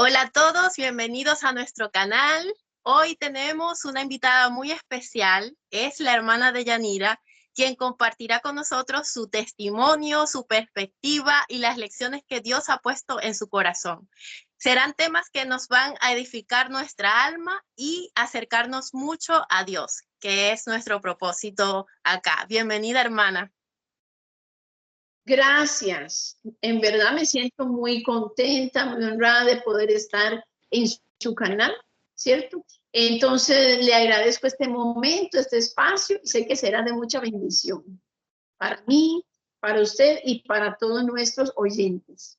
Hola a todos, bienvenidos a nuestro canal. Hoy tenemos una invitada muy especial, es la hermana de Yanira, quien compartirá con nosotros su testimonio, su perspectiva y las lecciones que Dios ha puesto en su corazón. Serán temas que nos van a edificar nuestra alma y acercarnos mucho a Dios, que es nuestro propósito acá. Bienvenida, hermana. Gracias. En verdad me siento muy contenta, muy honrada de poder estar en su canal, ¿cierto? Entonces le agradezco este momento, este espacio, y sé que será de mucha bendición para mí, para usted y para todos nuestros oyentes.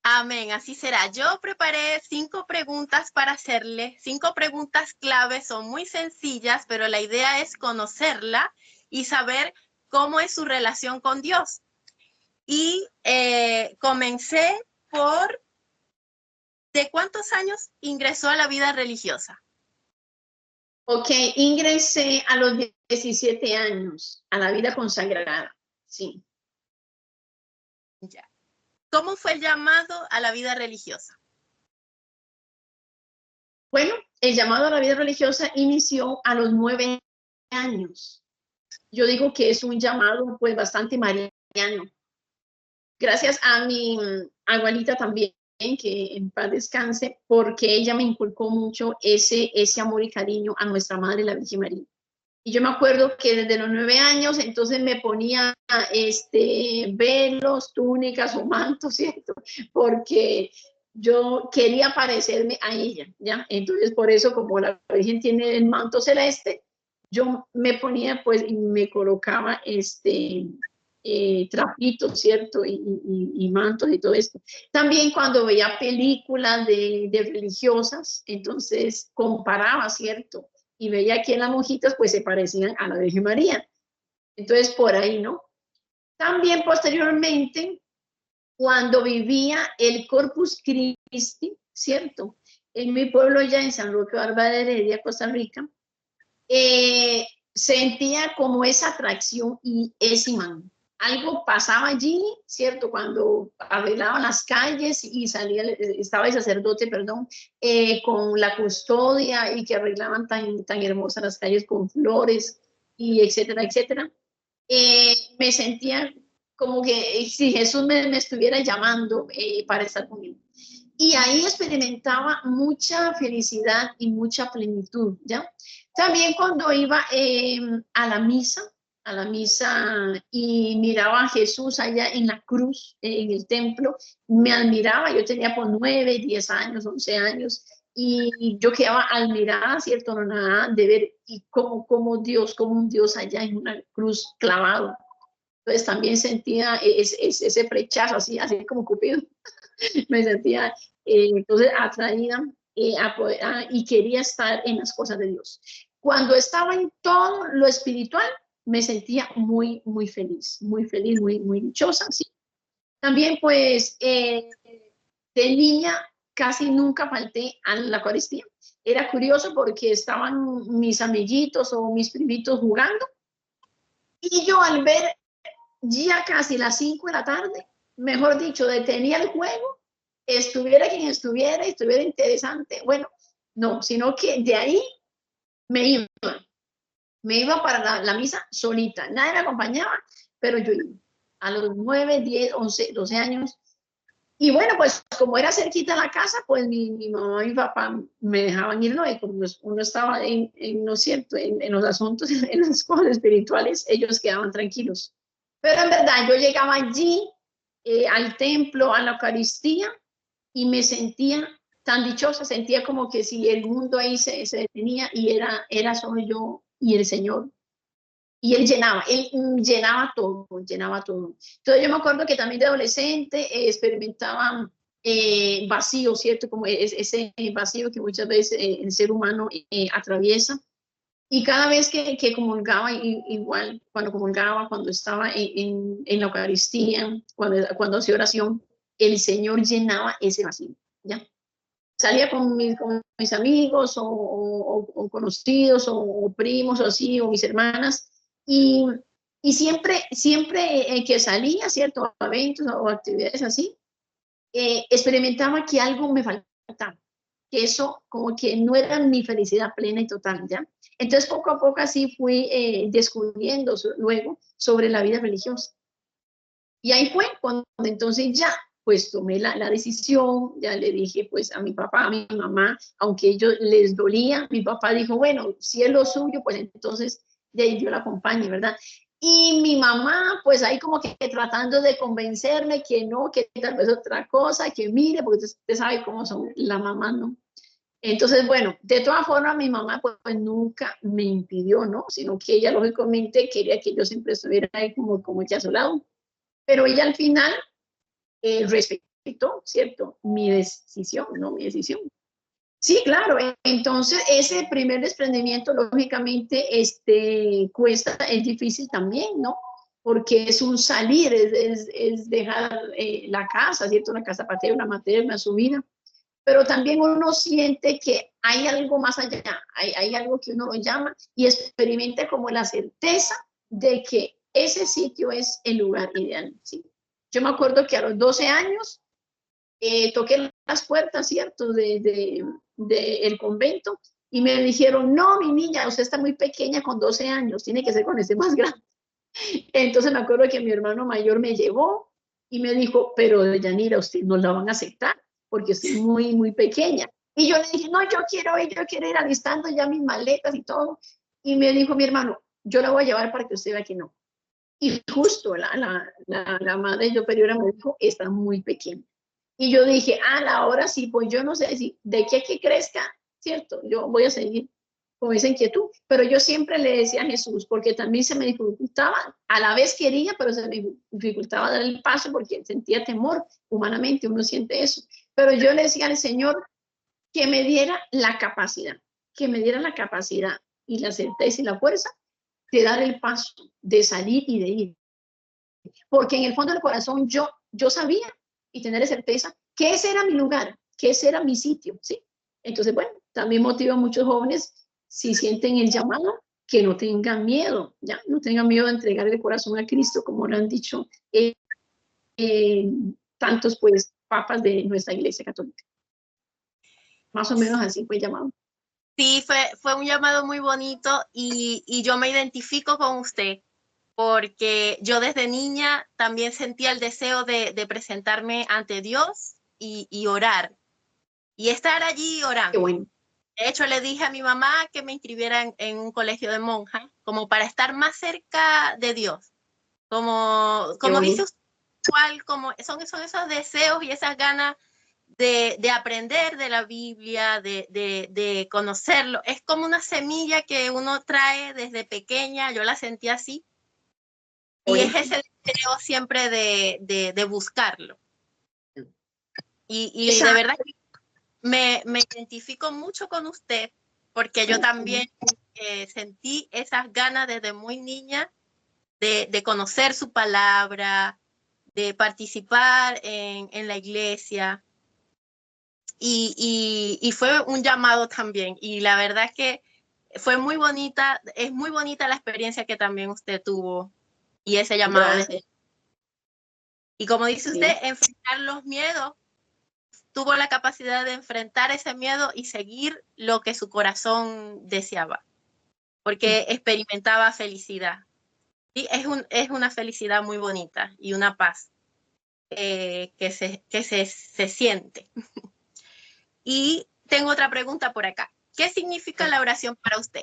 Amén, así será. Yo preparé 5 preguntas para hacerle, 5 preguntas clave, son muy sencillas, pero la idea es conocerla y saber cómo es su relación con Dios. Y comencé por, ¿de cuántos años ingresó a la vida religiosa? Ok, ingresé a los 17 años a la vida consagrada, sí. Ya. ¿Cómo fue el llamado a la vida religiosa? Bueno, el llamado a la vida religiosa inició a los 9 años. Yo digo que es un llamado pues bastante mariano. Gracias a mi abuelita también, que en paz descanse, porque ella me inculcó mucho ese amor y cariño a nuestra Madre, la Virgen María. Y yo me acuerdo que desde los 9 años, entonces me ponía velos, túnicas o mantos, ¿cierto? Porque yo quería parecerme a ella, ¿ya? Entonces, por eso, como la Virgen tiene el manto celeste, yo me ponía, pues, y me colocaba trapitos, ¿cierto? Y mantos y todo esto. También cuando veía películas de religiosas, entonces comparaba, ¿cierto? Y veía que las monjitas pues se parecían a la Virgen María. Entonces por ahí, ¿no? También posteriormente, cuando vivía el Corpus Christi, ¿cierto? En mi pueblo ya en San Roque Barba de Heredia, Costa Rica, sentía como esa atracción y ese imán. Algo pasaba allí, ¿cierto? Cuando arreglaban las calles y salía, estaba el sacerdote, perdón, con la custodia y que arreglaban tan hermosas las calles con flores y etcétera, etcétera. Me sentía como que si Jesús me estuviera llamando para estar conmigo. Y ahí experimentaba mucha felicidad y mucha plenitud, ¿ya? También cuando iba a la misa y miraba a Jesús allá en la cruz, en el templo, me admiraba, yo tenía por 9, 10 años, 11 años, y yo quedaba admirada, ¿cierto? No, nada de ver y como Dios, como un Dios allá en una cruz clavado. Entonces también sentía ese flechazo, así como Cupido. Me sentía entonces atraída y quería estar en las cosas de Dios. Cuando estaba en todo lo espiritual, me sentía muy, muy feliz, muy dichosa, ¿sí? También, pues, de niña casi nunca falté a la Eucaristía. Era curioso porque estaban mis amiguitos o mis primitos jugando y yo al ver ya casi las 5 de la tarde, mejor dicho, detenía el juego, estuviera quien estuviera, estuviera interesante, bueno, no, sino que de ahí me iba, me iba para la misa solita, nadie me acompañaba, pero yo iba a los 9, 10, 11, 12 años. Y bueno, pues como era cerquita de la casa, pues mi mamá y mi papá me dejaban ir, ¿no? Y como uno estaba ¿no es cierto?, en los asuntos, en las cosas espirituales, ellos quedaban tranquilos. Pero en verdad yo llegaba allí, al templo, a la Eucaristía, y me sentía tan dichosa, sentía como que si el mundo ahí se detenía y era solo yo y el Señor. Y él llenaba todo, llenaba todo. Entonces yo me acuerdo que también de adolescente experimentaba vacío, ¿cierto? Como ese vacío que muchas veces el ser humano atraviesa. Y cada vez que comulgaba, igual cuando comulgaba, cuando estaba en la Eucaristía, cuando hacía oración, el Señor llenaba ese vacío, ¿ya? Salía con mis amigos o conocidos o primos o así, o mis hermanas, y, y siempre que salía, ¿cierto? A eventos o actividades así, experimentaba que algo me faltaba, que eso como que no era mi felicidad plena y total, ¿ya? Entonces poco a poco así fui descubriendo luego sobre la vida religiosa. Y ahí fue cuando entonces ya, pues tomé la decisión, ya le dije pues a mi papá, a mi mamá, aunque ellos les dolía, mi papá dijo, bueno, si es lo suyo, pues entonces de ahí yo la acompañe, ¿verdad? Y mi mamá, pues ahí como que tratando de convencerme que no, que tal vez otra cosa, que mire, porque usted sabe cómo son la mamá, ¿no? Entonces, bueno, de todas formas, mi mamá pues nunca me impidió, ¿no? Sino que ella lógicamente quería que yo siempre estuviera ahí como ella a su lado. Pero ella al final respetó, ¿cierto? Mi decisión, ¿no? Mi decisión. Sí, claro. Entonces, ese primer desprendimiento, lógicamente, cuesta, es difícil también, ¿no? Porque es un salir, es dejar la casa, ¿cierto? Una casa paterna, materna, su vida. Pero también uno siente que hay algo más allá, hay algo que uno lo llama y experimenta como la certeza de que ese sitio es el lugar ideal, ¿sí? Yo me acuerdo que a los 12 años toqué las puertas, ¿cierto?, el convento y me dijeron, no, mi niña, usted está muy pequeña con 12 años, tiene que ser con ese más grande. Entonces me acuerdo que mi hermano mayor me llevó y me dijo, pero Yanira, usted no la van a aceptar porque estoy muy, muy pequeña. Y yo le dije, no, yo quiero ir alistando ya mis maletas y todo. Y me dijo mi hermano, yo la voy a llevar para que usted vea que no. Y justo la madre superiora me dijo, está muy pequeña. Y yo dije, ahora sí, pues yo no sé si de aquí a que crezca, ¿cierto? Yo voy a seguir con esa inquietud. Pero yo siempre le decía a Jesús, porque también se me dificultaba, a la vez quería, pero se me dificultaba dar el paso porque sentía temor, humanamente uno siente eso. Pero yo le decía al Señor que me diera la capacidad, que me diera la capacidad y la certeza y la fuerza de dar el paso, de salir y de ir. Porque en el fondo del corazón yo sabía y tener certeza que ese era mi lugar, que ese era mi sitio, ¿sí? Entonces, bueno, también motiva a muchos jóvenes, si sienten el llamado, que no tengan miedo, ya, no tengan miedo de entregar el corazón a Cristo, como lo han dicho eh, tantos, pues, papas de nuestra Iglesia Católica. Más o menos así fue llamado. Sí, fue un llamado muy bonito y yo me identifico con usted porque yo desde niña también sentía el deseo de presentarme ante Dios y orar y estar allí Qué orando. bueno. De hecho, le dije a mi mamá que me inscribiera en un colegio de monjas, como para estar más cerca de Dios. Como dice usted, igual, como son esos deseos y esas ganas de aprender de la Biblia, de conocerlo. Es como una semilla que uno trae desde pequeña, yo la sentí así, y es ese deseo siempre de buscarlo. Y de verdad me identifico mucho con usted, porque yo también sentí esas ganas desde muy niña de conocer su palabra, de participar en la iglesia. Y fue un llamado también. Y la verdad es que fue muy bonita, es muy bonita la experiencia que también usted tuvo y ese llamado. Y como dice usted, enfrentar los miedos, tuvo la capacidad de enfrentar ese miedo y seguir lo que su corazón deseaba, porque experimentaba felicidad. Y es una felicidad muy bonita y una paz que se siente. Y tengo otra pregunta por acá. ¿Qué significa la oración para usted?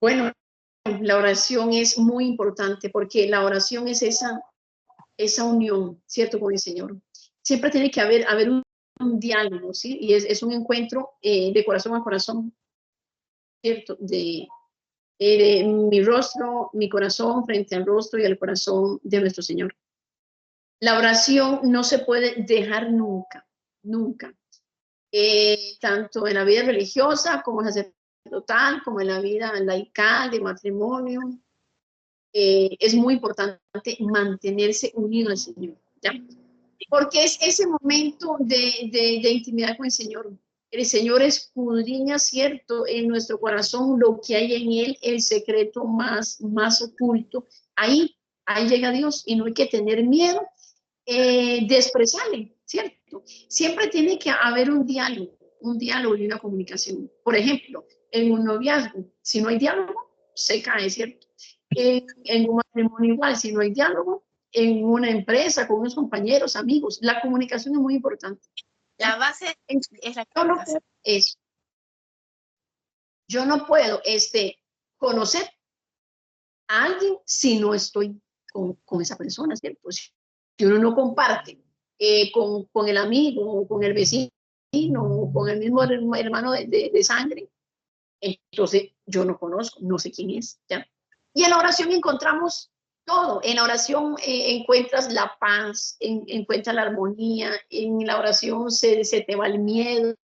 Bueno, la oración es muy importante porque la oración es esa unión, ¿cierto?, con el Señor. Siempre tiene que haber un diálogo, ¿sí? Y es un encuentro de corazón a corazón, ¿cierto? De mi rostro, mi corazón frente al rostro y al corazón de nuestro Señor. La oración no se puede dejar nunca, nunca. Tanto en la vida religiosa como sacerdotal, como en la vida laical, de matrimonio. Es muy importante mantenerse unido al Señor, ¿ya? Porque es ese momento de intimidad con el Señor. El Señor escudriña, cierto, en nuestro corazón lo que hay en Él, el secreto más oculto. Ahí llega Dios y no hay que tener miedo despreciarle, ¿cierto? Siempre tiene que haber un diálogo y una comunicación. Por ejemplo, en un noviazgo, si no hay diálogo, se cae, ¿cierto? En un matrimonio igual, si no hay diálogo, en una empresa, con unos compañeros, amigos, la comunicación es muy importante. La base es la comunicación. Yo no puedo conocer a alguien si no estoy con esa persona, ¿cierto? Si uno no comparte con el amigo, o con el vecino, o con el mismo hermano de sangre, entonces yo no conozco, no sé quién es, ¿ya? Y en la oración encontramos todo. En la oración encuentras la paz, encuentras la armonía, en la oración se te va el miedo.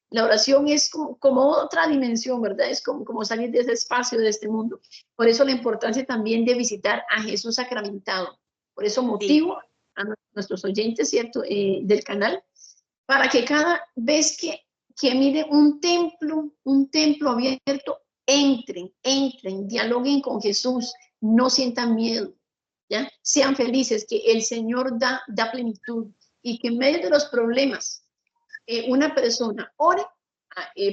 La oración es como otra dimensión, ¿verdad? Es como salir de ese espacio, de este mundo. Por eso la importancia también de visitar a Jesús sacramentado. Por eso motivo a nuestros oyentes, ¿cierto? Del canal, para que cada vez que miren un templo abierto, entren, dialoguen con Jesús, no sientan miedo, ¿ya? Sean felices, que el Señor da plenitud y que en medio de los problemas una persona ore,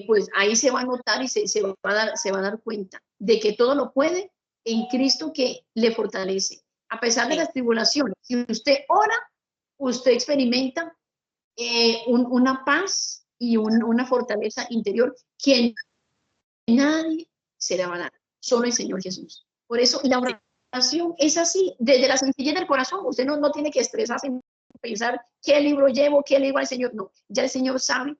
pues ahí se va a notar y se va a dar cuenta de que todo lo puede en Cristo que le fortalece. A pesar de las tribulaciones, si usted ora, usted experimenta una paz y una fortaleza interior que nadie se la va a dar, solo el Señor Jesús. Por eso la oración es así, desde la sencillez del corazón. Usted no tiene que estresarse en pensar qué libro llevo, qué le digo al Señor. No, ya el Señor sabe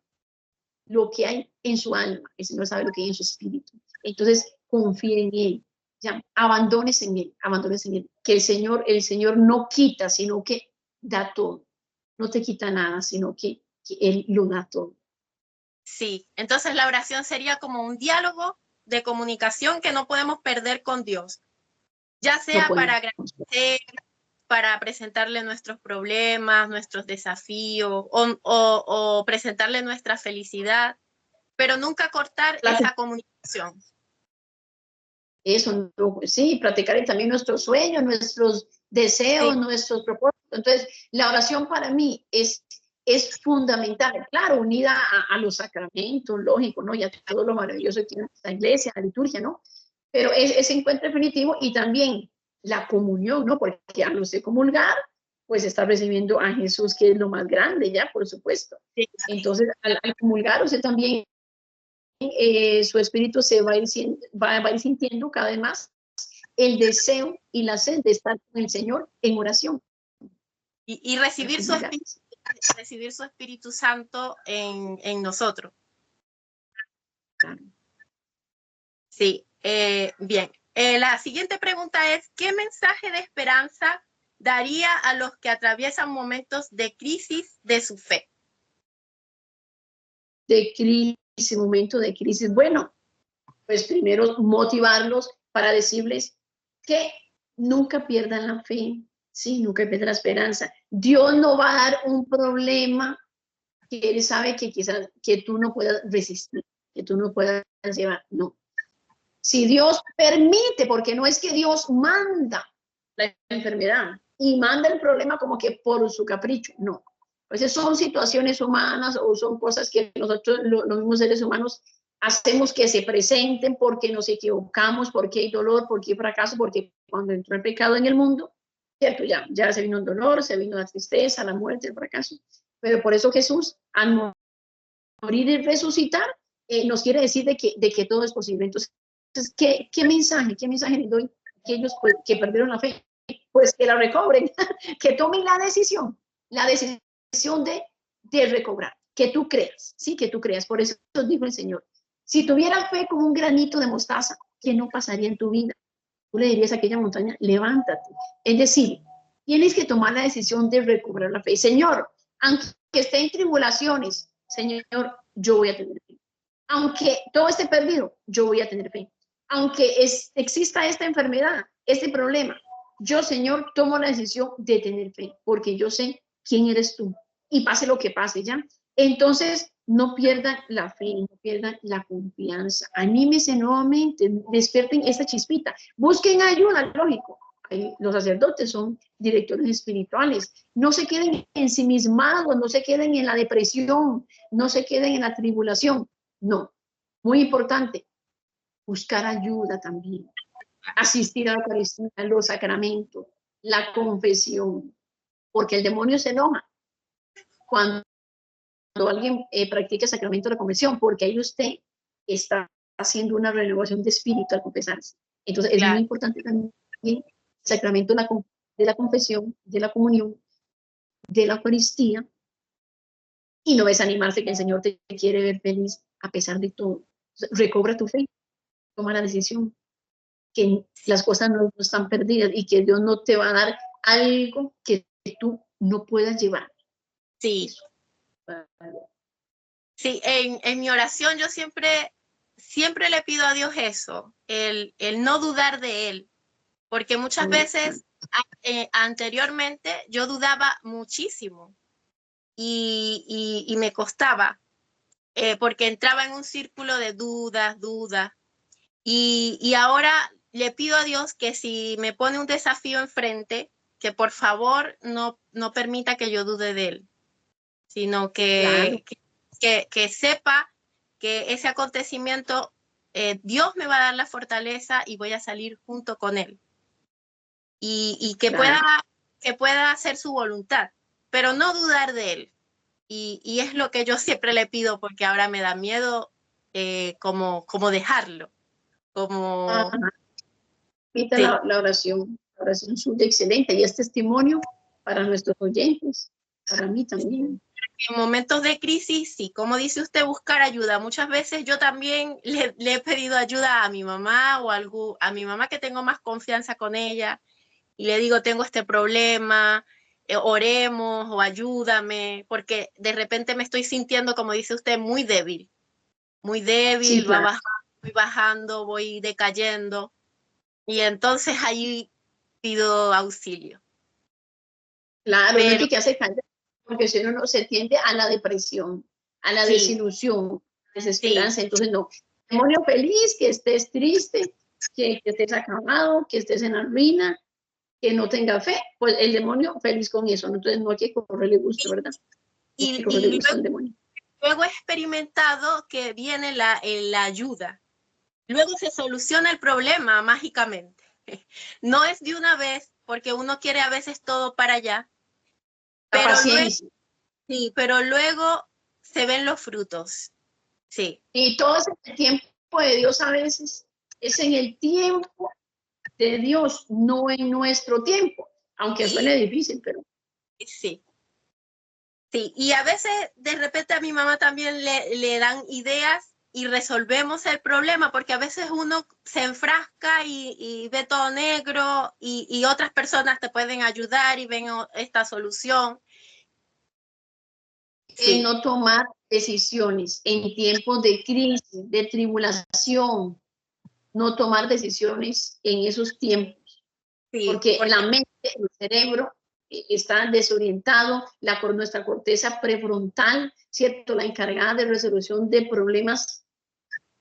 lo que hay en su alma, el Señor sabe lo que hay en su espíritu. Entonces, confíe en Él, ya, abandónese en Él, que el Señor no quita, sino que da todo. No te quita nada, sino que Él lo da todo. Sí, entonces la oración sería como un diálogo de comunicación que no podemos perder con Dios, ya sea para agradecer, para presentarle nuestros problemas, nuestros desafíos o presentarle nuestra felicidad, pero nunca cortar esa comunicación. Eso, no, sí, practicar también nuestros sueños, nuestros deseos, nuestros propósitos. Entonces, la oración para mí es fundamental, claro, unida a los sacramentos, lógico, ¿no? Y a todo lo maravilloso que tiene la iglesia, la liturgia, ¿no? Pero ese encuentro definitivo y también la comunión, ¿no? Porque al no sé comulgar, pues está recibiendo a Jesús, que es lo más grande, ya, por supuesto. Sí. Entonces, al comulgar, usted también su espíritu se va a ir sintiendo cada vez más el deseo y la sed de estar con el Señor en oración. Y recibir su Espíritu Santo en nosotros. Claro. Sí, bien. La siguiente pregunta es, ¿qué mensaje de esperanza daría a los que atraviesan momentos de crisis de su fe? De crisis, momento de crisis. Bueno, pues primero motivarlos para decirles que nunca pierdan la fe, sí, nunca pierdan la esperanza. Dios no va a dar un problema que Él sabe que quizás que tú no puedas resistir, que tú no puedas llevar, no. Si Dios permite, porque no es que Dios manda la enfermedad y manda el problema como que por su capricho, no. A veces son situaciones humanas o son cosas que nosotros, los mismos seres humanos, hacemos que se presenten porque nos equivocamos, porque hay dolor, porque hay fracaso, porque cuando entró el pecado en el mundo, cierto, ya se vino el dolor, se vino la tristeza, la muerte, el fracaso. Pero por eso Jesús, al morir y resucitar, nos quiere decir de que todo es posible. Entonces, ¿qué mensaje les doy a aquellos que perdieron la fe? Pues que la recobren, que tomen la decisión de recobrar, que tú creas, sí, que tú creas. Por eso dijo el Señor, si tuvieras fe como un granito de mostaza, ¿qué no pasaría en tu vida? Tú le dirías a aquella montaña, levántate. Es decir, tienes que tomar la decisión de recobrar la fe. Señor, aunque esté en tribulaciones, Señor, yo voy a tener fe. Aunque todo esté perdido, yo voy a tener fe. Aunque exista esta enfermedad, este problema, yo, Señor, tomo la decisión de tener fe, porque yo sé quién eres tú. Y pase lo que pase, ¿ya? Entonces, no pierdan la fe, no pierdan la confianza. Anímese nuevamente, despierten esta chispita. Busquen ayuda, lógico. los sacerdotes son directores espirituales. No se queden ensimismados, no se queden en la depresión, no se queden en la tribulación. No, muy importante, buscar ayuda también, asistir a la Eucaristía, a los sacramentos, la confesión, porque el demonio se enoja cuando alguien practica el sacramento de la confesión, porque ahí usted está haciendo una renovación de espíritu al confesarse. Entonces es muy importante también el sacramento de la confesión, de la comunión, de la Eucaristía, y no desanimarse que el Señor te quiere ver feliz a pesar de todo. Recobra tu fe, toma la decisión, que las cosas no están perdidas y que Dios no te va a dar algo que tú no puedas llevar. Sí. Sí, en mi oración yo siempre le pido a Dios eso, el no dudar de Él, porque muchas veces anteriormente yo dudaba muchísimo y me costaba, porque entraba en un círculo de dudas, y ahora le pido a Dios que si me pone un desafío enfrente, que por favor no permita que yo dude de Él, sino que sepa que ese acontecimiento, Dios me va a dar la fortaleza y voy a salir junto con Él. Y que pueda hacer su voluntad, pero no dudar de Él. Y es lo que yo siempre le pido, porque ahora me da miedo como dejarlo. Repita la oración suya excelente y es testimonio para nuestros oyentes, para mí también. En momentos de crisis, sí, como dice usted, buscar ayuda. Muchas veces yo también le he pedido ayuda a mi mamá o a mi mamá, que tengo más confianza con ella, y le digo, tengo este problema, oremos o ayúdame, porque de repente me estoy sintiendo, como dice usted, muy débil, Sí, claro. voy bajando, voy decayendo, y entonces ahí pido auxilio. Claro, no hay que hacer callar, porque si uno no se tiende a la depresión, a la desilusión, desesperanza. Entonces no, demonio feliz, que estés triste, que estés acabado, que estés en la ruina, que no tenga fe, pues el demonio feliz con eso. Entonces no hay que correrle gusto, ¿verdad? No hay que correrle gusto al demonio. Luego he experimentado que viene la ayuda. Luego se soluciona el problema mágicamente. No es de una vez, porque uno quiere a veces todo para allá. Pero luego se ven los frutos. Sí. Y todo ese tiempo de Dios a veces es en el tiempo de Dios, no en nuestro tiempo, aunque suene difícil, pero... Sí. Sí, y a veces de repente a mi mamá también le dan ideas y resolvemos el problema, porque a veces uno se enfrasca y ve todo negro y otras personas te pueden ayudar y ven esta solución. Sí. No tomar decisiones en tiempos de crisis, de tribulación, no tomar decisiones en esos tiempos, porque la mente, el cerebro está desorientado, nuestra corteza prefrontal, ¿cierto? La encargada de resolución de problemas,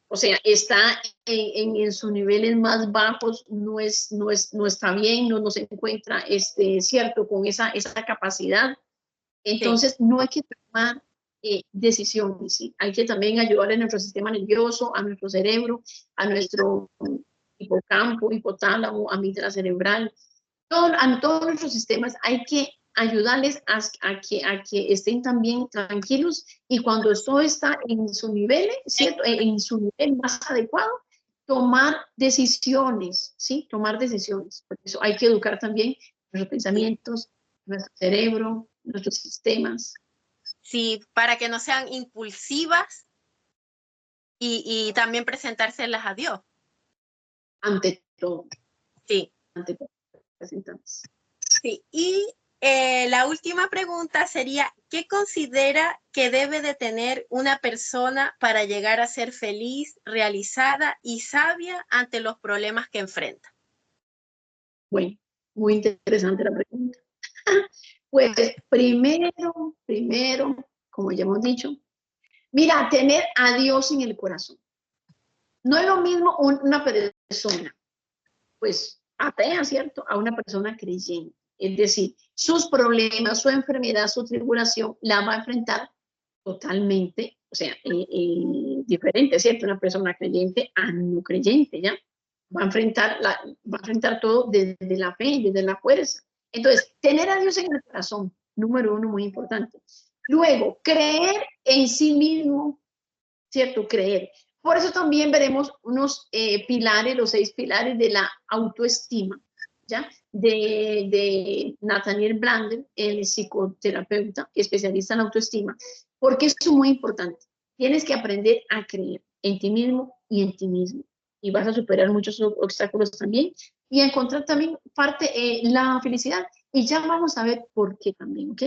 o sea, está en sus niveles más bajos, no está bien, no se encuentra, ¿cierto? Con esa capacidad. Entonces, no hay que tomar decisiones, ¿sí? Hay que también ayudar a nuestro sistema nervioso, a nuestro cerebro, a nuestro hipocampo, hipotálamo, amígdala cerebral, a todos nuestros sistemas hay que ayudarles a que estén también tranquilos, y cuando esto está en su nivel, ¿cierto? En su nivel más adecuado, tomar decisiones, ¿sí? Tomar decisiones. Por eso hay que educar también nuestros pensamientos, nuestro cerebro, nuestros sistemas. Sí, para que no sean impulsivas y también presentárselas a Dios. Ante todo. Sí. Ante todo. Presentamos. Sí, y la última pregunta sería, ¿qué considera que debe de tener una persona para llegar a ser feliz, realizada y sabia ante los problemas que enfrenta? Bueno, muy interesante la pregunta. Pues primero, como ya hemos dicho, mira, tener a Dios en el corazón. No es lo mismo una persona, pues, atea, ¿cierto?, a una persona creyente. Es decir, sus problemas, su enfermedad, su tribulación, la va a enfrentar totalmente, o sea, diferente, ¿cierto? Una persona creyente a no creyente, ¿ya? Va a enfrentar todo desde la fe, desde la fuerza. Entonces, tener a Dios en el corazón, número uno, muy importante. Luego, creer en sí mismo, ¿cierto? Creer. Por eso también veremos unos pilares, los 6 pilares de la autoestima, ¿ya? De Nathaniel Brander, el psicoterapeuta especialista en autoestima, porque eso es muy importante. Tienes que aprender a creer en ti mismo y en ti mismo. Y vas a superar muchos obstáculos también y encontrar también parte, la felicidad. Y ya vamos a ver por qué también, ¿ok?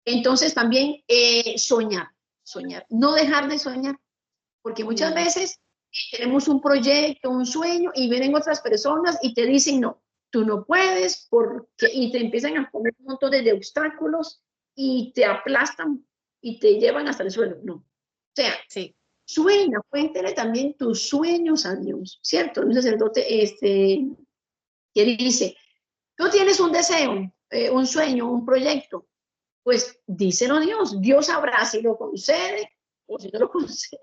Entonces también soñar, no dejar de soñar, porque muchas veces tenemos un proyecto, un sueño, y vienen otras personas y te dicen, no, tú no puedes, porque, y te empiezan a poner un montón de obstáculos y te aplastan y te llevan hasta el suelo. No. O sea, Sí. sueña, cuéntale también tus sueños a Dios, ¿cierto? Un sacerdote que dice, tú tienes un deseo, un sueño, un proyecto, pues díselo a Dios. Dios sabrá si lo concede o si no lo concede.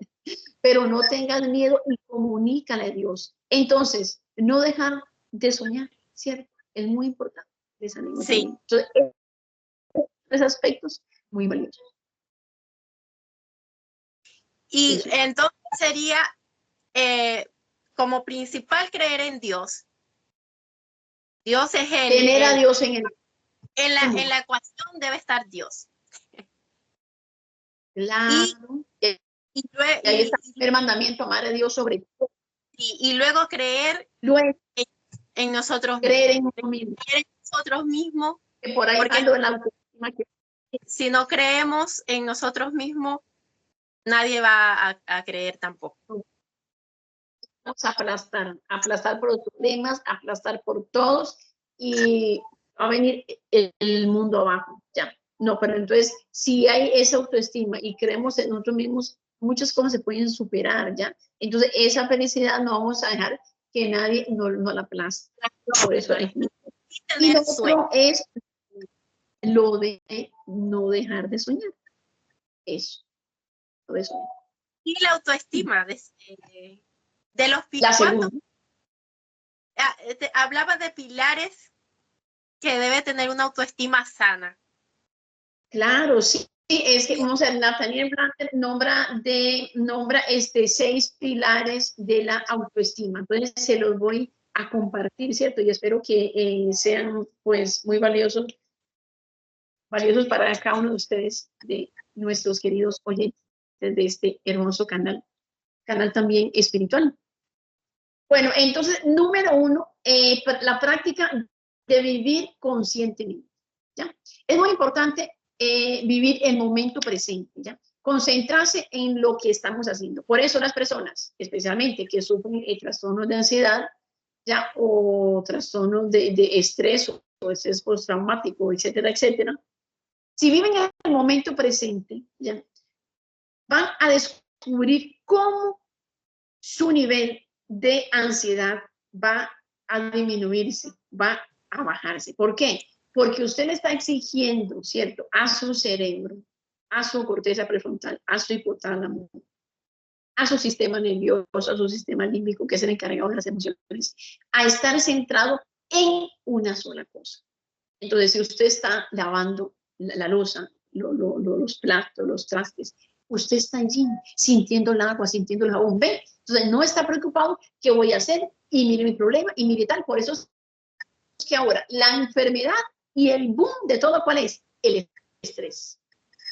Pero no tengas miedo y comunícale a Dios. Entonces, no dejar de soñar, ¿cierto? Es muy importante. Sí. Entonces, tres aspectos muy valiosos. Y Eso. entonces sería como principal creer en Dios. Dios es Tener a Dios en la ecuación debe estar Dios. Claro. Y ahí está el primer mandamiento, amar a Dios sobre todo. Y luego creer Luego, en nosotros creer mismos. en uno mismo. Creer en nosotros mismos. Que por ahí Porque ando en la autoestima que si no creemos en nosotros mismos, nadie va a creer tampoco. vamos a aplastar por los problemas, aplastar por todos y va a venir el mundo abajo, ya. No, pero entonces, si hay esa autoestima y creemos en nosotros mismos, muchas cosas se pueden superar, ¿ya? Entonces, esa felicidad no vamos a dejar que nadie no la aplaste. Por eso hay. Y lo otro es lo de no dejar de soñar. Eso. Y la autoestima de los pilares. La segunda. Hablaba de pilares que debe tener una autoestima sana. Claro, sí. Es que, vamos a ver, Nathaniel Brander nombra 6 pilares de la autoestima. Entonces, se los voy a compartir, ¿cierto? Y espero que sean, pues, muy valiosos para cada uno de ustedes, de nuestros queridos oyentes de este hermoso canal también espiritual. Bueno, entonces, número 1, la práctica de vivir conscientemente, ¿ya? Es muy importante vivir el momento presente, ¿ya? Concentrarse en lo que estamos haciendo. Por eso las personas, especialmente que sufren trastornos de ansiedad, ¿ya? O trastornos de estrés o estrés postraumático, etcétera, etcétera, si viven en el momento presente, ¿ya? Van a descubrir cómo su nivel de ansiedad va a disminuirse, va a bajarse. ¿Por qué? Porque usted le está exigiendo, ¿cierto?, a su cerebro, a su corteza prefrontal, a su hipotálamo, a su sistema nervioso, a su sistema límbico, que es el encargado de las emociones, a estar centrado en una sola cosa. Entonces, si usted está lavando la loza, los platos, los trastes, usted está allí sintiendo el agua, sintiendo el jabón, ¿ve? Entonces, no está preocupado qué voy a hacer y mire mi problema y mire tal. Por eso es que ahora la enfermedad y el boom de todo, ¿cuál es? El estrés.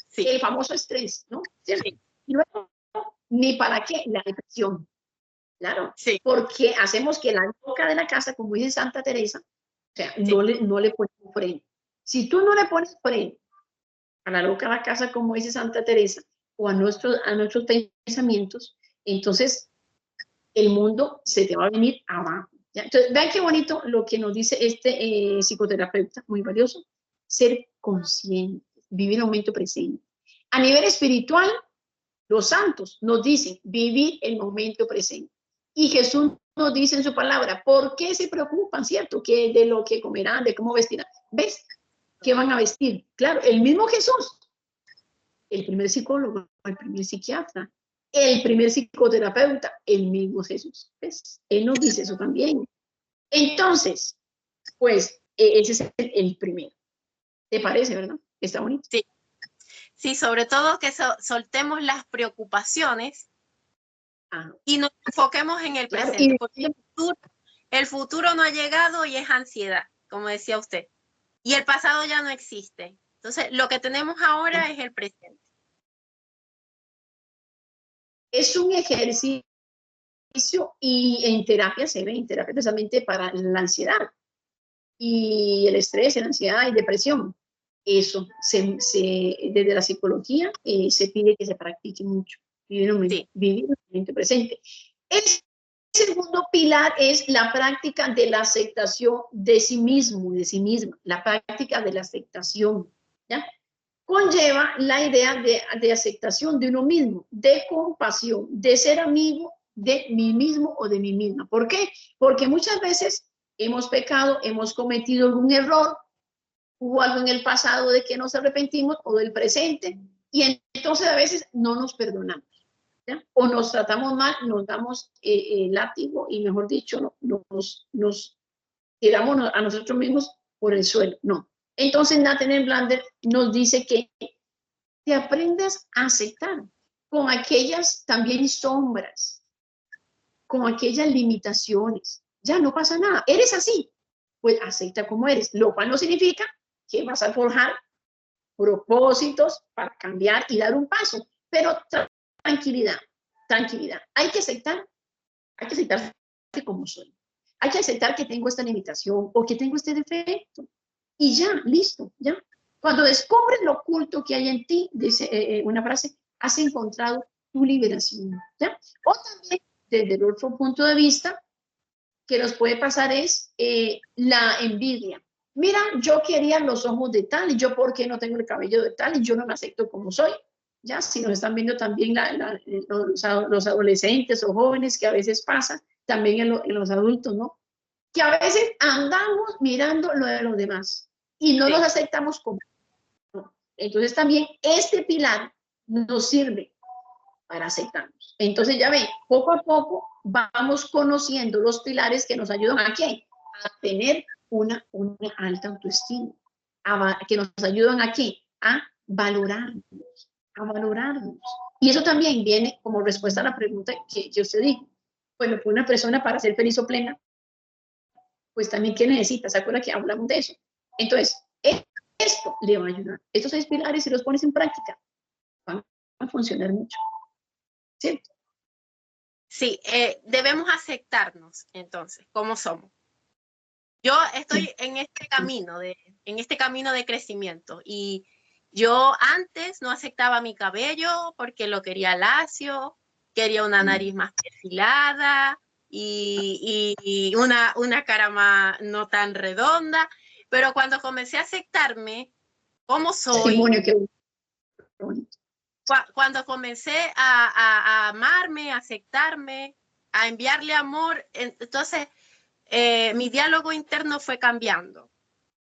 Sí. El famoso estrés, ¿no? ¿Cierto? Sí. Y luego, ni para qué la depresión. Claro, sí. Porque hacemos que la loca de la casa, como dice Santa Teresa, o sea, sí, no le pones freno. Si tú no le pones freno a la loca de la casa, como dice Santa Teresa, o a nuestros pensamientos, entonces el mundo se te va a venir abajo. ¿Ya? Entonces, vean qué bonito lo que nos dice este psicoterapeuta, muy valioso, ser consciente, vivir el momento presente. A nivel espiritual, los santos nos dicen vivir el momento presente. Y Jesús nos dice en su palabra, ¿por qué se preocupan, cierto? Que de lo que comerán, de cómo vestirán. ¿Ves? ¿Qué van a vestir? Claro, el mismo Jesús, el primer psicólogo, el primer psiquiatra, el primer psicoterapeuta, el mismo Jesús. ¿Ves? Él nos dice eso también. Entonces, pues, ese es el primero. ¿Te parece, verdad? Está bonito. Sí, sí, sobre todo que soltemos las preocupaciones y nos enfoquemos en el presente, porque el futuro no ha llegado y es ansiedad, como decía usted. Y el pasado ya no existe. Entonces, lo que tenemos ahora es el presente. Es un ejercicio y en terapia se ve, en terapia precisamente para la ansiedad y el estrés, la ansiedad y depresión. Eso, desde la psicología se pide que se practique mucho, vivir el momento presente. El segundo pilar es la práctica de la aceptación de sí mismo, de sí misma, la práctica de la aceptación, ¿ya? Conlleva la idea de aceptación de uno mismo, de compasión, de ser amigo de mí mismo o de mí misma. ¿Por qué? Porque muchas veces hemos pecado, hemos cometido algún error, hubo algo en el pasado de que nos arrepentimos o del presente, y entonces a veces no nos perdonamos, ¿ya? O nos tratamos mal, nos damos látigo y mejor dicho, nos tiramos a nosotros mismos por el suelo. No. Entonces Nathaniel Blander nos dice que te aprendas a aceptar con aquellas también sombras, con aquellas limitaciones. Ya no pasa nada, eres así, pues acepta como eres, lo cual no significa que vas a forjar propósitos para cambiar y dar un paso, pero tranquilidad, tranquilidad. Hay que aceptarse como soy. Hay que aceptar que tengo esta limitación o que tengo este defecto. Y ya, listo, ya. Cuando descubres lo oculto que hay en ti, dice una frase, has encontrado tu liberación, ¿ya? O también, desde el otro punto de vista, que nos puede pasar es la envidia. Mira, yo quería los ojos de tal, y yo por qué no tengo el cabello de tal, y yo no me acepto como soy. Ya, si nos están viendo también los adolescentes o jóvenes, que a veces pasa, también en los adultos, ¿no? Que a veces andamos mirando lo de los demás y no nos aceptamos como. Entonces también este pilar nos sirve para aceptarnos. Entonces ya ven, poco a poco vamos conociendo los pilares que nos ayudan a qué? A tener una alta autoestima, que nos ayudan a qué? A valorarnos, a valorarnos. Y eso también viene como respuesta a la pregunta que usted dijo. Bueno, pues una persona para ser feliz o plena, pues también ¿qué necesita? ¿Se acuerda que hablamos de eso? Entonces, esto le va a ayudar. Estos 6 pilares, si los pones en práctica, van a funcionar mucho. ¿Cierto? Sí, debemos aceptarnos entonces, como somos. Yo estoy en este camino de crecimiento, y yo antes no aceptaba mi cabello porque lo quería lacio, quería una nariz más perfilada y una cara más no tan redonda, pero cuando comencé a aceptarme como soy, testimonio, qué bonito. Cuando comencé a amarme, a aceptarme, a enviarle amor, entonces mi diálogo interno fue cambiando.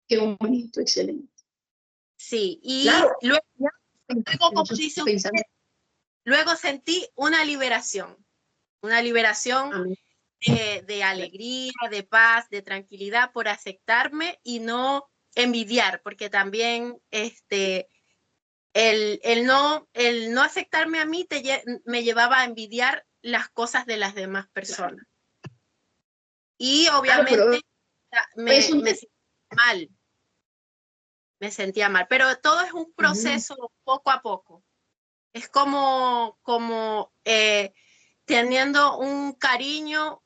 Qué bonito, excelente. Sí, y claro, luego sentí una liberación de alegría, de paz, de tranquilidad por aceptarme y no envidiar, porque también el no aceptarme a mí me llevaba a envidiar las cosas de las demás personas. Y obviamente me sentía mal, pero todo es un proceso poco a poco. Es como teniendo un cariño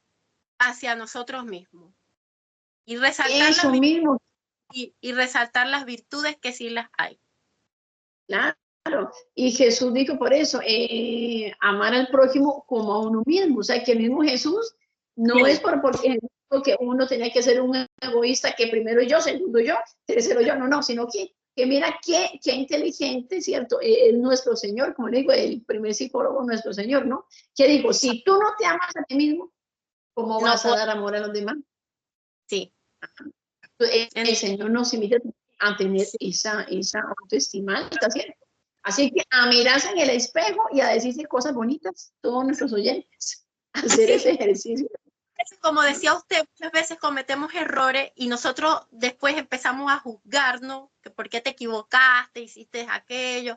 hacia nosotros mismos y resaltar eso mismo. Y resaltar las virtudes que sí las hay. Claro, y Jesús dijo por eso, amar al prójimo como a uno mismo. O sea, que el mismo Jesús no es porque uno tenía que ser un egoísta, que primero yo, segundo yo, tercero yo, no, sino que mira qué inteligente, ¿cierto? Nuestro Señor, como le digo, el primer psicólogo, nuestro Señor, ¿no? Que dijo, si tú no te amas a ti mismo, ¿Cómo No vas a puedo, dar amor a los demás? sí. El Señor nos invita a tener Sí. esa autoestima alta, ¿cierto? Así que a mirarse en el espejo y a decirse cosas bonitas, todos nuestros oyentes, a hacer ese Sí, ejercicio. como ¿No? decía usted, muchas veces cometemos errores y nosotros después empezamos a juzgarnos, que por qué te equivocaste, hiciste aquello.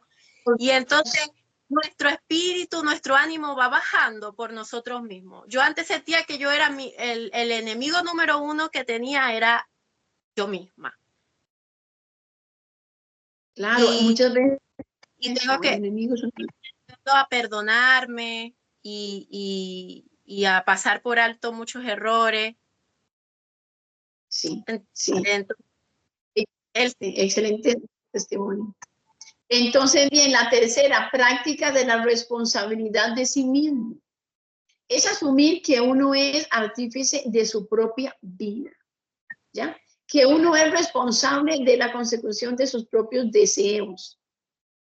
Y entonces nuestro espíritu, nuestro ánimo va bajando por nosotros mismos. Yo antes sentía que yo era el enemigo número uno que tenía era yo misma. Claro, Y, muchas veces y tengo el que enemigo es un... a perdonarme y a pasar por alto muchos errores. Sí, sí, Entonces, el, excelente testimonio. Entonces, bien, la tercera, práctica de la responsabilidad de sí mismo. Es asumir que uno es artífice de su propia vida, ¿ya? Que uno es responsable de la consecución de sus propios deseos,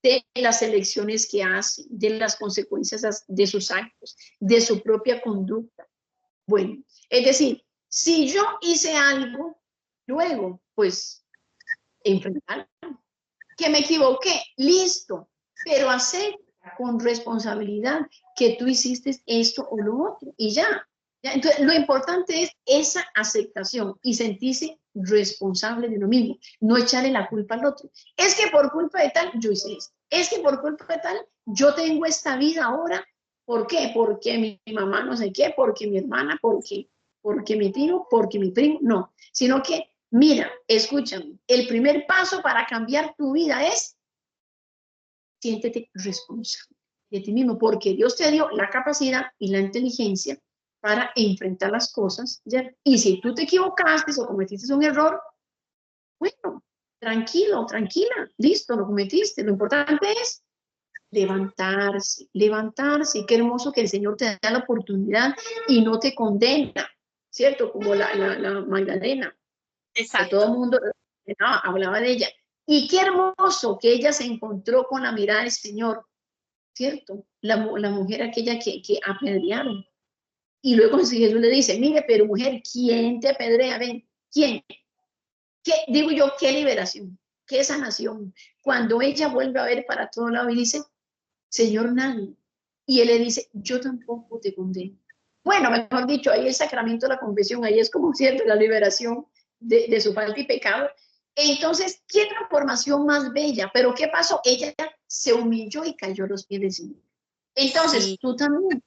de las elecciones que hace, de las consecuencias de sus actos, de su propia conducta. Bueno, es decir, si yo hice algo, luego, pues, enfrentar que me equivoqué, listo, pero acepta con responsabilidad que tú hiciste esto o lo otro y ya. ¿Ya? Entonces, lo importante es esa aceptación y sentirse responsable de lo mismo, no echarle la culpa al otro. Es que por culpa de tal, yo hice esto. Es que por culpa de tal, yo tengo esta vida ahora. ¿Por qué? Porque mi mamá no sé qué, porque mi hermana, porque mi tío, porque mi primo. No, sino que mira, escúchame, el primer paso para cambiar tu vida es siéntete responsable de ti mismo, porque Dios te dio la capacidad y la inteligencia para enfrentar las cosas, ¿ya? Y si tú te equivocaste o cometiste un error, bueno, tranquilo, tranquila, listo, lo cometiste. Lo importante es levantarse, levantarse. Y qué hermoso que el Señor te da la oportunidad y no te condena, ¿cierto? Como la Magdalena, que todo el exacto. mundo hablaba de ella. Y qué hermoso que ella se encontró con la mirada del Señor, ¿cierto? La mujer aquella que apedrearon. Y luego Jesús le dice, mire, pero mujer, ¿quién te apedrea? Ven, ¿quién? ¿Qué, digo yo, qué liberación, qué sanación? Cuando ella vuelve a ver para todo lado y dice, Señor, nadie. Y él le dice, yo tampoco te condeno. Bueno, mejor dicho, ahí el sacramento de la confesión, ahí es como cierto la liberación de su falta y pecado. Entonces, qué transformación más bella. Pero ¿qué pasó? Ella se humilló y cayó a los pies del Señor. Entonces, Sí, tú también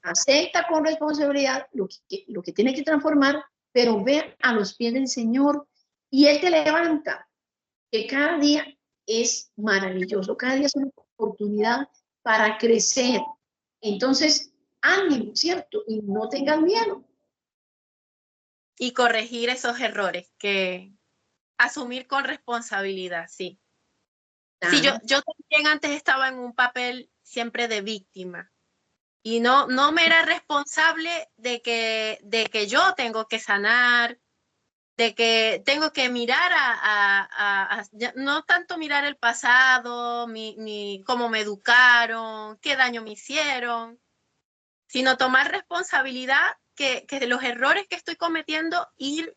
acepta con responsabilidad lo que tiene que transformar, pero ve a los pies del Señor y Él te levanta, que cada día es maravilloso, cada día es una oportunidad para crecer. Entonces, ánimo, ¿cierto? Y no tengas miedo. y corregir esos errores, que asumir con responsabilidad, sí. Sí, Claro, yo también antes estaba en un papel siempre de víctima y no me era responsable de que yo tengo que sanar, de que tengo que mirar no tanto mirar el pasado, cómo me educaron, qué daño me hicieron, sino tomar responsabilidad que de los errores que estoy cometiendo, ir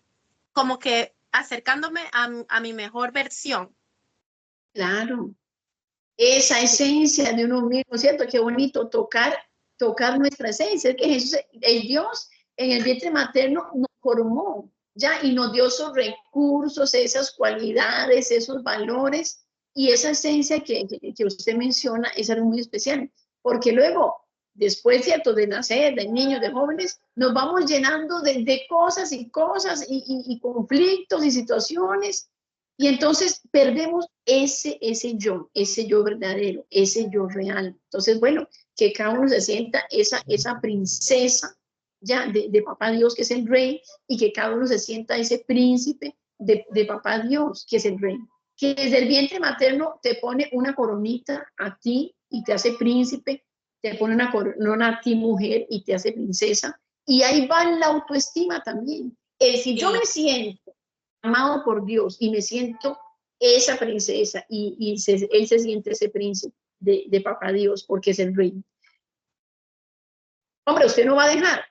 como que acercándome a mi mejor versión. claro. Esa esencia de uno mismo, ¿cierto? Qué bonito tocar nuestra esencia, que Jesús, el Dios en el vientre materno nos formó, ya, y nos dio esos recursos, esas cualidades, esos valores, y esa esencia que usted menciona es algo muy especial, porque luego, después, ¿cierto?, de nacer, de niños, de jóvenes, nos vamos llenando de cosas y cosas y conflictos y situaciones, y entonces perdemos ese yo verdadero, ese yo real. Entonces, bueno, que cada uno se sienta esa princesa ya de papá Dios, que es el rey, y que cada uno se sienta ese príncipe de papá Dios, que es el rey. Que desde el vientre materno te pone una coronita a ti y te hace príncipe, te pone una corona a ti mujer y te hace princesa. Y ahí va la autoestima también. Si yo Sí, me siento amado por Dios y me siento esa princesa y él se siente ese príncipe de papá Dios porque es el rey. Hombre, usted no va a dejar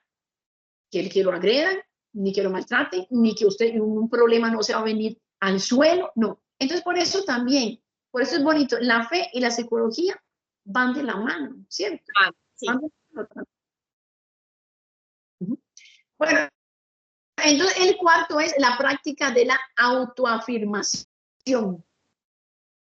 que lo agredan, ni que lo maltraten, ni que usted un problema no se va a venir al suelo, no. Entonces, por eso también, por eso es bonito, la fe y la psicología van de la mano, ¿cierto? Sí. Van de la mano. Bueno, entonces el cuarto es la práctica de la autoafirmación.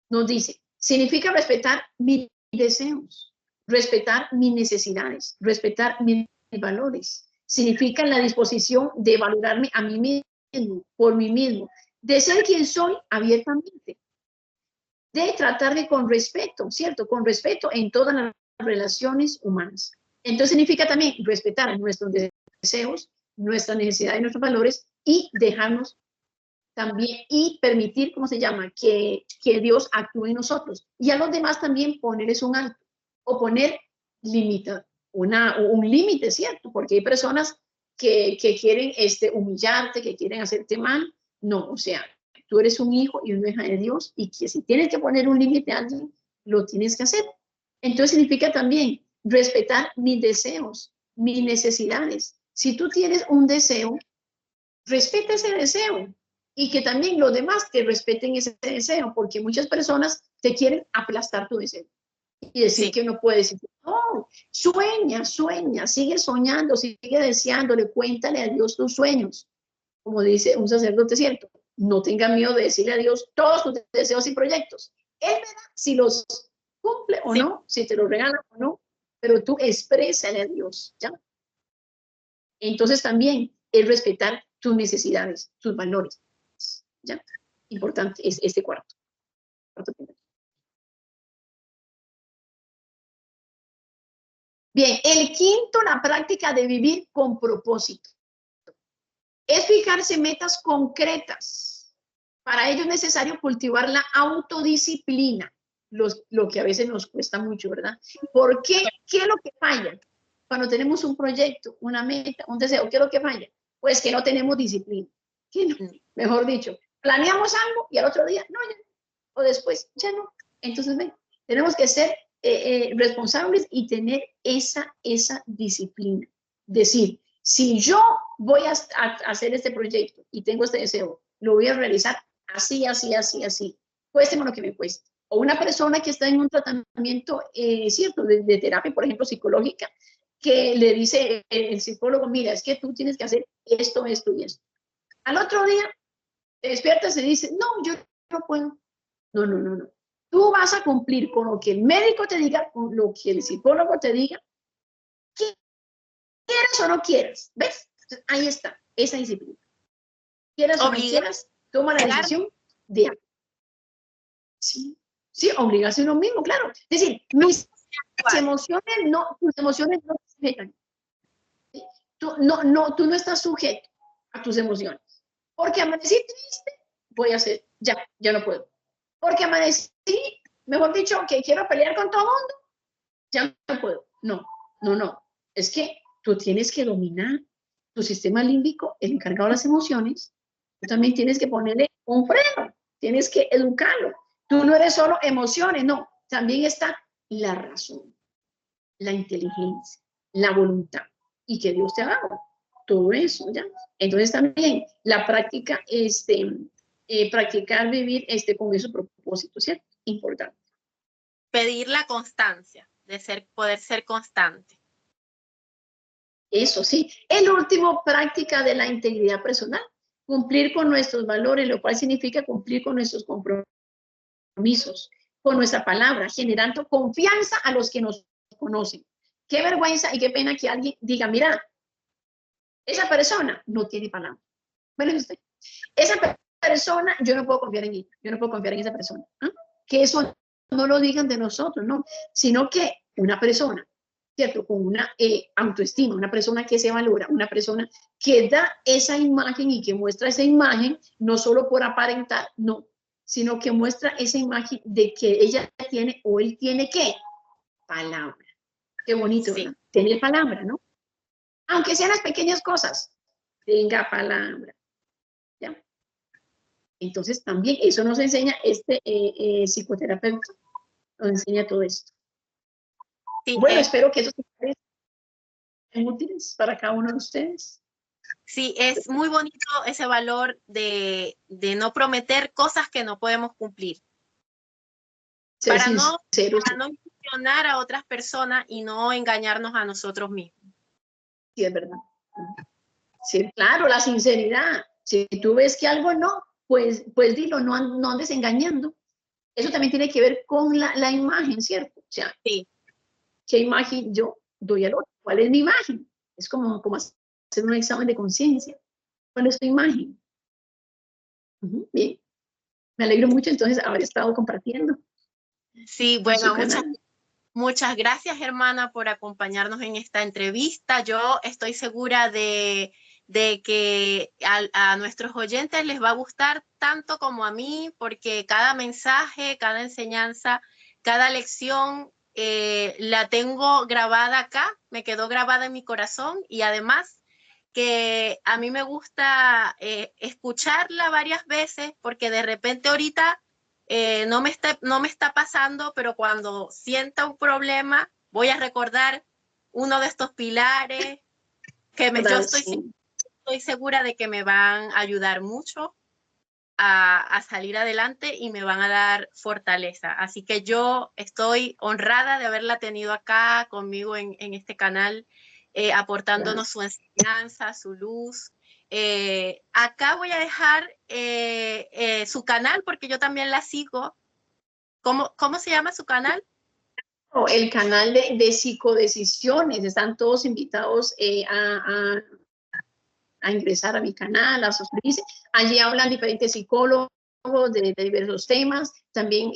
Nos dice, significa respetar mis deseos, respetar mis necesidades, respetar mis valores. Significa la disposición de valorarme a mí mismo, por mí mismo, de ser quien soy abiertamente, de tratarme con respeto, ¿cierto? Con respeto en todas las relaciones humanas. Entonces significa también respetar nuestros deseos, nuestras necesidades, nuestros valores y dejarnos también y permitir, ¿cómo se llama? Que Dios actúe en nosotros. Y a los demás también ponerles un alto o poner un límite, ¿cierto? Porque hay personas que quieren humillarte, que quieren hacerte mal. No, o sea, tú eres un hijo y una hija de Dios y que si tienes que poner un límite a alguien, lo tienes que hacer. Entonces significa también respetar mis deseos, mis necesidades. Si tú tienes un deseo, respeta ese deseo y que también los demás te respeten ese deseo, porque muchas personas te quieren aplastar tu deseo y decir que no puedes. No, sueña, sigue soñando, sigue deseándole, cuéntale a Dios tus sueños. Como dice un sacerdote, cierto, no tenga miedo de decirle a Dios todos tus deseos y proyectos. Él verá si los cumple o no, si te los regala o no, pero tú exprésale a Dios, ¿ya? Entonces también es respetar tus necesidades, tus valores, ¿ya? Importante es este cuarto punto. Bien, el quinto, la práctica de vivir con propósito. Es fijarse metas concretas. Para ello es necesario cultivar la autodisciplina, lo que a veces nos cuesta mucho, ¿verdad? ¿Por qué? ¿Qué es lo que falla? Cuando tenemos un proyecto, una meta, un deseo, ¿qué es lo que falla? Pues que no tenemos disciplina. ¿Qué no? Mejor dicho, planeamos algo y al otro día, no, ya no. O después, ya no. Entonces, ven, tenemos que ser responsables y tener esa disciplina. Decir, si yo voy a hacer este proyecto y tengo este deseo, lo voy a realizar así, cueste lo que me cueste. O una persona que está en un tratamiento, cierto, de terapia, por ejemplo, psicológica, que le dice el psicólogo, mira, es que tú tienes que hacer esto y esto. Al otro día, te despiertas y dices, no, yo no puedo. No. Tú vas a cumplir con lo que el médico te diga, con lo que el psicólogo te diga, quieras o no quieras, ¿ves? Entonces, ahí está, esa disciplina. Quieras o no quieras, toma la decisión de hacer. Sí, obligarse a uno mismo, claro. Es decir, tus emociones no se sujetan. Tú no estás sujeto a tus emociones. Porque amanecí triste, voy a hacer, ya no puedo. Porque amanecí, mejor dicho, que quiero pelear con todo el mundo, ya no puedo. No. Es que tú tienes que dominar tu sistema límbico, el encargado de las emociones. Tú también tienes que ponerle un freno, tienes que educarlo. Tú no eres solo emociones, no. También está la razón, la inteligencia, la voluntad y que Dios te haga todo eso, ¿ya? Entonces también la práctica, practicar vivir con esos propósitos, ¿cierto? Importante. Pedir la constancia, poder ser constante. Eso sí. El último, práctica de la integridad personal. Cumplir con nuestros valores, lo cual significa cumplir con nuestros compromisos, con nuestra palabra, generando confianza a los que nos conocen. Qué vergüenza y qué pena que alguien diga, mira, esa persona no tiene palabra. Bueno, usted, esa persona, yo no puedo confiar en ella, yo no puedo confiar en esa persona. ¿Eh? Que eso no lo digan de nosotros, no, sino que una persona, ¿cierto? Con una autoestima, una persona que se valora, una persona que da esa imagen y que muestra esa imagen, no solo por aparentar, no, sino que muestra esa imagen de que ella tiene o él tiene ¿qué? Palabra. Qué bonito, sí. ¿Verdad? Tener palabra, ¿no? Aunque sean las pequeñas cosas, tenga palabra. ¿Ya? Entonces también eso nos enseña psicoterapeuta, nos enseña todo esto. Sí, bueno, espero que eso sea útiles para cada uno de ustedes. Sí, es muy bonito ese valor de no prometer cosas que no podemos cumplir. Ser sincero, Para no impresionar a otras personas y no engañarnos a nosotros mismos. sí, es verdad. Sí, claro, la sinceridad. Si tú ves que algo no, pues dilo, no andes engañando. Eso también tiene que ver con la imagen, ¿cierto? O sea, Sí. ¿qué imagen yo doy al otro? ¿Cuál es mi imagen? Es como hacer un examen de conciencia. ¿Cuál es tu imagen? Bien, me alegro mucho entonces haber estado compartiendo Sí, en su bueno, canal. muchas gracias, hermana, por acompañarnos en esta entrevista. Yo estoy segura de que a nuestros oyentes les va a gustar tanto como a mí, porque cada mensaje, cada enseñanza, cada lección la tengo grabada acá, me quedó grabada en mi corazón y además que a mí me gusta escucharla varias veces porque de repente ahorita no me está pasando, pero cuando sienta un problema voy a recordar uno de estos pilares que yo Sí. estoy segura de que me van a ayudar mucho a salir adelante y me van a dar fortaleza. Así que yo estoy honrada de haberla tenido acá conmigo en este canal, aportándonos su enseñanza, su luz. Acá voy a dejar su canal porque yo también la sigo. ¿Cómo se llama su canal? El canal de psicodecisiones, están todos invitados a ingresar a mi canal, a suscribirse. Allí hablan diferentes psicólogos de diversos temas, también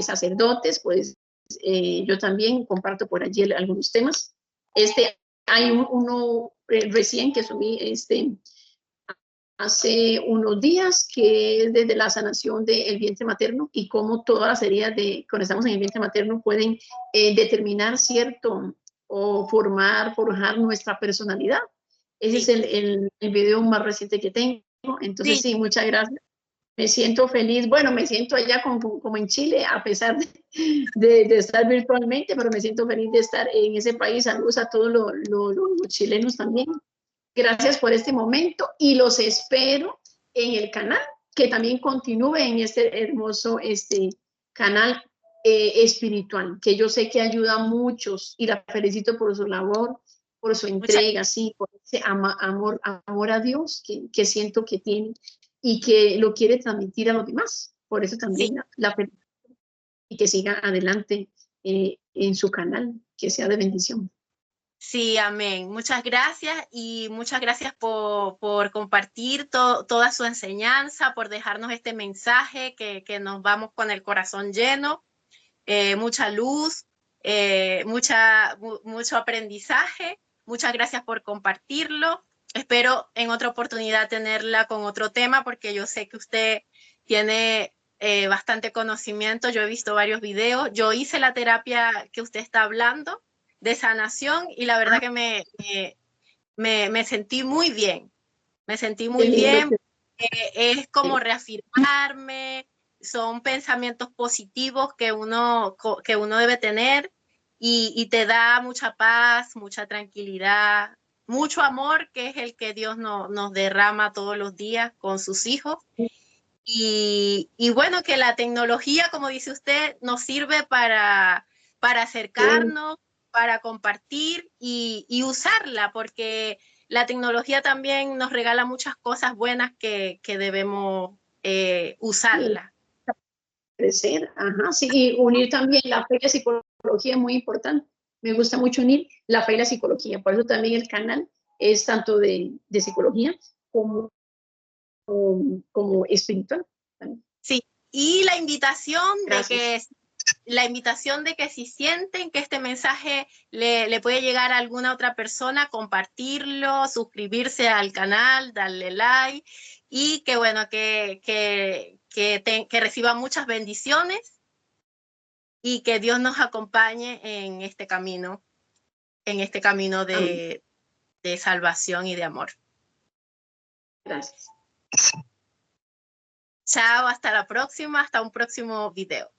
sacerdotes, pues yo también comparto por allí algunos temas. Hay uno recién que subí hace unos días, que es desde la sanación del vientre materno y cómo todas las heridas cuando estamos en el vientre materno pueden determinar cierto o forjar nuestra personalidad. Ese Sí, es el video más reciente que tengo. Entonces, sí, sí, muchas gracias. Me siento feliz. Bueno, me siento allá como en Chile, a pesar de estar virtualmente, pero me siento feliz de estar en ese país. Saludos a todos los chilenos también. Gracias por este momento y los espero en el canal, que también continúe en este hermoso canal espiritual, que yo sé que ayuda a muchos y la felicito por su labor, por su muchas, entrega, sí, por ese amor a Dios que siento que tiene y que lo quiere transmitir a los demás. Por eso sí. también la felicito y que siga adelante en su canal, que sea de bendición. Sí, amén. Muchas gracias y muchas gracias por compartir toda su enseñanza, por dejarnos este mensaje que nos vamos con el corazón lleno, mucha luz, mucho aprendizaje. Muchas gracias por compartirlo. Espero en otra oportunidad tenerla con otro tema porque yo sé que usted tiene bastante conocimiento. Yo he visto varios videos. Yo hice la terapia que usted está hablando de sanación y la verdad que me sentí muy bien. Me sentí Qué muy lindo bien. Es como reafirmarme, son pensamientos positivos que uno debe tener y te da mucha paz, mucha tranquilidad, mucho amor, que es el que Dios nos derrama todos los días con sus hijos. Y bueno, que la tecnología, como dice usted, nos sirve para acercarnos, para compartir y usarla, porque la tecnología también nos regala muchas cosas buenas que debemos usarla. crecer, ajá, sí, y unir también la fe y la psicología es muy importante. Me gusta mucho unir la fe y la psicología, por eso también el canal es tanto de psicología como espiritual. Sí, y Gracias. la invitación de que si sienten que este mensaje le puede llegar a alguna otra persona, compartirlo, suscribirse al canal, darle like y que bueno, que reciba muchas bendiciones y que Dios nos acompañe en este camino Amén. de salvación y de amor. Gracias. Chao, hasta la próxima, hasta un próximo video.